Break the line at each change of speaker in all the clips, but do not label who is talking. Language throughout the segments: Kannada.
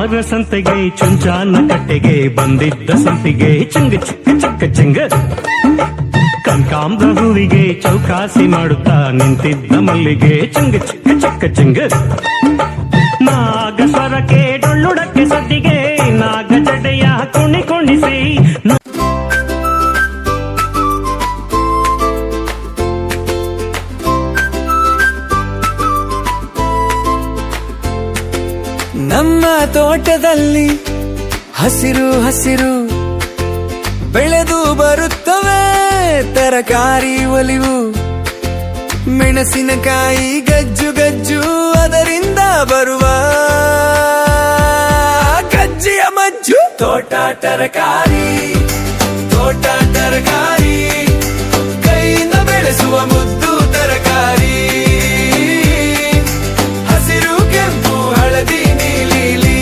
ವಾರ ಸಂತೆಗೆ ಚುಂಚಾನ ಕಟ್ಟೆಗೆ ಬಂದಿದ್ದ ಸಂಪಿಗೆ ಚಂಗ ಚಿಕ್ಕ ಚಿಕ್ಕ ಚಂಗ ಕನಕಾಂಬರ ಹೂವಿಗೆ ಚೌಕಾಸಿ ಮಾಡುತ್ತಾ ನಿಂತಿದ್ದ ಮಲ್ಲಿಗೆ ಚಂಗ ಚಿಕ್ಕ ಚಿಕ್ಕ ಚಂಗ ನಾಗಸ್ವರಕ್ಕೆ ಡೊಳ್ಳುಡಕ್ಕೆ ಸದ್ದಿಗೆ ನಾಗ ಜಡೆಯ ಕುಣಿಸಿ
ನಮ್ಮ ತೋಟದಲ್ಲಿ ಹಸಿರು ಹಸಿರು ಬೆಳೆದು ಬರುತ್ತವೆ ತರಕಾರಿ ಒಲಿವು ಮೆಣಸಿನಕಾಯಿ ಗಜ್ಜು ಗಜ್ಜು ಅದರಿಂದ ಬರುವ ಗಜ್ಜಿಯ ಮಜ್ಜು ತೋಟ ತರಕಾರಿ ಕೈಯಿಂದ ಬೆಳೆಸುವ ಮುದ್ದು ತರಕಾರಿ ಹಸಿರು ಕೆಂಪು ಹಳದಿ ನೀಲಿ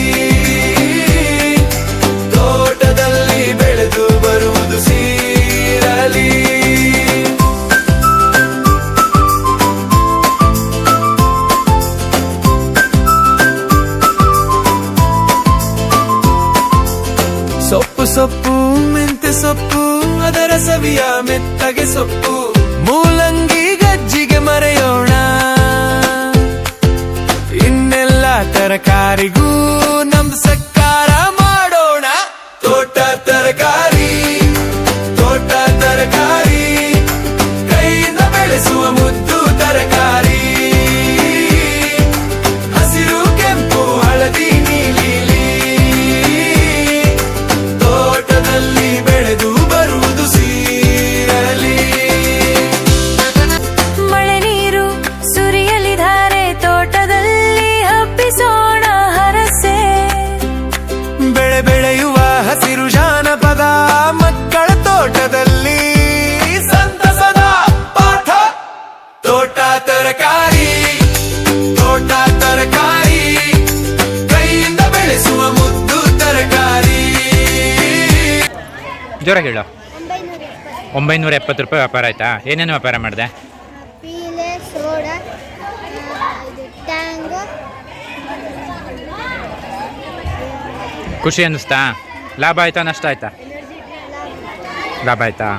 ತೋಟದಲ್ಲಿ ಬೆಳೆದು ಬರುವುದು ಸೀರಲಿ ಸೊಪ್ಪು ಮೆಂತೆ ಸೊಪ್ಪು ಅದರ ಸವಿಯ ಮೆತ್ತಗೆ ಸೊಪ್ಪು ಮೂಲಂಗಿ ಗಜ್ಜಿಗೆ ಮರೆಯೋಣ ಇನ್ನೆಲ್ಲ ತರಕಾರಿಗೂ ನಮ್ದು ಸತ್ಕಾರ ಮಾಡೋಣ ತೋಟ ತರಕಾರಿ ಕೈಯಿಂದ ಬೆಳೆಸುವ ಮುದ್ದು ತರಕಾರಿ ಹಸಿರು ಕೆಂಪು ಹಳದಿ ನೀಲಿ ತೋಟದಲ್ಲಿ ಬೆಳೆದು ಬರುವುದು ಸೀರಲಿ
ಮಳೆ ನೀರು ಸುರಿಯಲಿದ್ದಾರೆ ತೋಟದಲ್ಲಿ ಹಬ್ಬಿಸೋಣ ಹರಸೆ
ಬೆಳೆಯುವ ಹಸಿರು ಜಾನಪದ ಮಕ್ಕಳ ತೋಟದಲ್ಲಿ ಸಂತಸದ ಪಾಠ ತೋಟ ತರಕಾರಿ ಕೈಯಿಂದ ಬೆಳೆಸುವ ಮುದ್ದು ತರಕಾರಿ
ಜೋರಾಗಿ ಹೇಳು. 970 ರೂಪಾಯಿ ವ್ಯಾಪಾರ ಆಯ್ತಾ? ಏನೇನು ವ್ಯಾಪಾರ ಮಾಡಿದೆ?
Pele soda Tango.
ಖುಷಿ ಅನ್ನಿಸ್ತಾ? ಲಾಭ ಆಯ್ತಾ ನಷ್ಟ ಆಯ್ತಾ? ಲಾಭ ಆಯ್ತಾ?